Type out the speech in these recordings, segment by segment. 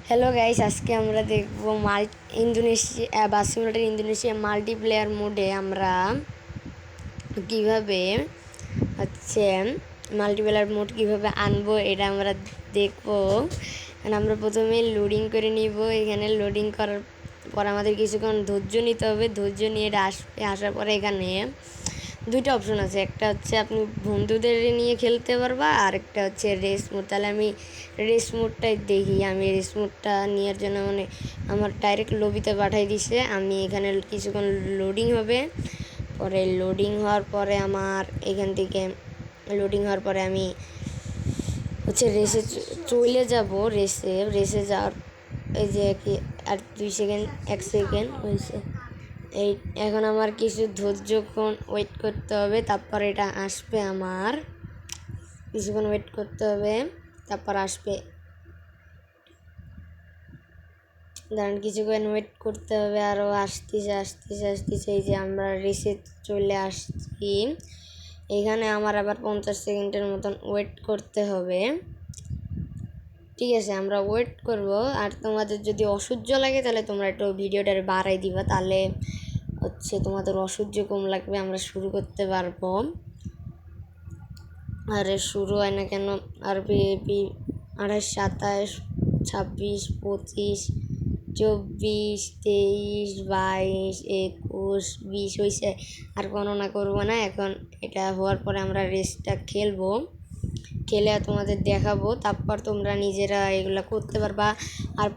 Hello guys, আজকে আমরা দেখবো ইন্দোনেশিয়া বাস সিমুলেটর ইন্দোনেশিয়া মাল্টিপ্লেয়ার মোডে আমরা কিভাবে হচ্ছে মাল্টিপ্লেয়ার মোড কিভাবে আনবো এটা আমরা দেখবো। আমরা প্রথমে লোডিং করে নিব। এখানে লোডিং করার পর আমাদের কিছুক্ষণ ধৈর্য নিতে হবে। ধৈর্য নিয়ে এটা আসার পরে এখানে দুইটা অপশন আছে, একটা হচ্ছে আপনি বন্ধুদের নিয়ে খেলতে পারবা, আর একটা হচ্ছে রেস মোড। তাহলে আমি রেস মোডটাই দেখি। আমি রেস মোডটা নেওয়ার জন্য আমার ডাইরেক্ট লবিতে পাঠাই দিছে। আমি এখানে কিছুক্ষণ লোডিং হবে, পরে লোডিং হওয়ার পরে আমার এখান থেকে লোডিং হওয়ার পরে আমি হচ্ছে রেসে চলে যাব। রেসে যাওয়ার এই যে কি আর 2 সেকেন্ড 1 সেকেন্ড হয়েছে। এখন আমার কিছু ধৈর্যক্ষণ ওয়েট করতে হবে, তারপর এটা আসবে। আমার কিছুক্ষণ ওয়েট করতে হবে, তারপর আসবে। দাঁড়ান, কিছুক্ষণ ওয়েট করতে হবে, আরও আসতেছে। এই যে আমরা রেসে চলে আসছি। এখানে আমার আবার 50 সেকেন্ডের মতন ওয়েট করতে হবে। ঠিক আছে, আমরা ওয়েট করব। আর তোমাদের যদি অসহ্য লাগে তাহলে তোমরা একটু ভিডিওটা বাড়াই দিবা, তাহলে হচ্ছে তোমাদের অসহ্য কম লাগবে, আমরা শুরু করতে পারবো। আরে শুরু হয় না কেন? আর 28, 27, 26, 25, 24, 23, 22, 21, 20 হয়েছে। আর গণনা করবো না। এখন এটা হওয়ার পরে আমরা রেসটা খেলে তোমাদের দেখাবো, তারপর তোমরা নিজেরা এগুলো করতে পারবা। আর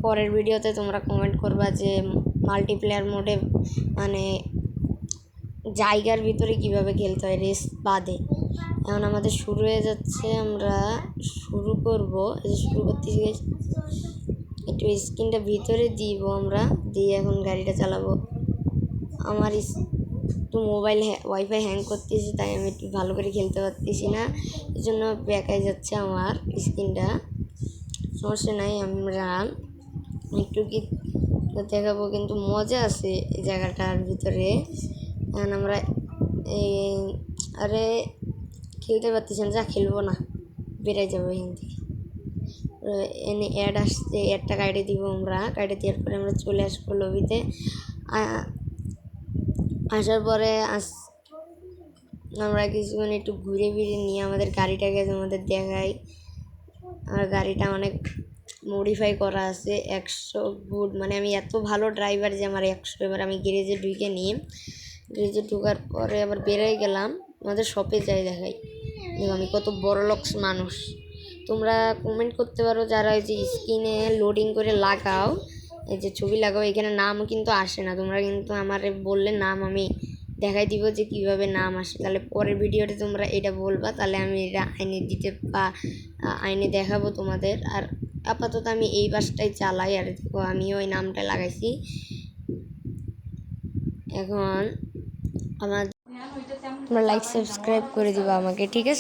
পরের ভিডিওতে তোমরা কমেন্ট করবা যে মাল্টিপ্লেয়ার মোডে মানে জায়গার ভিতরে কিভাবে খেলতে হয় রেস বাদে। এখন আমাদের শুরু হয়ে যাচ্ছে, আমরা শুরু করব। এই যে শুরু করতে একটু স্ক্রিনটা ভিতরে দিব, আমরা দিয়ে এখন গাড়িটা চালাবো। আমার একটু মোবাইল ওয়াইফাই হ্যাং করতেছি, তাই আমি একটু ভালো করে খেলতে পারতেছি না, এই জন্য বেঁকায় যাচ্ছে আমার স্ক্রিনটা। সমস্যা নাই, আমরা একটু কি দেখাবো, কিন্তু মজা আছে এই জায়গাটার ভিতরে। এখন আমরা আরে খেলতে পারতেছি না, যা খেলবো না, বেড়ে যাবো এখান থেকে। এনে অ্যাড আসছে, অ্যাডটা কাটে দিব। আমরা কাটে দেওয়ার পরে আমরা চলে আসবো লবিতে। আসার পরে আমরা কিছুক্ষণ একটু ঘুরে ফিরে নিয়ে আমাদের গাড়িটাকে তোমাদের দেখাই। আমার গাড়িটা অনেক মডিফাই করা আছে, 100 গুড। মানে আমি এত ভালো ড্রাইভার যে আমার 100। এবার আমি গ্যারেজে ঢুকে নিই। গ্যারেজে ঢোকার পরে আবার বেরোয় গেলাম, আমাদের শপে যাই দেখাই। দেখো আমি কত বড় লোক মানুষ। তোমরা কমেন্ট করতে পারো যারা ওই যে স্ক্রিনে লোডিং করে লাগাও, এই যে ছবি লাগাও, এখানে নাম কিন্তু আসে না। তোমরা কিন্তু আমার বললে নাম আমি দেখাই দিব যে কিভাবে নাম আসে। তাহলে পরের ভিডিওতে তোমরা এটা বলবা, তাহলে আমি এটা আইনে দিতে বা আইনে দেখাবো তোমাদের। আর আপাতত আমি এই বাসটাই চালাই। আর দেখো আমিও ওই নামটা লাগাইছি। এখন তোমরা লাইক সাবস্ক্রাইব করে দিবা আমাকে, ঠিক আছে?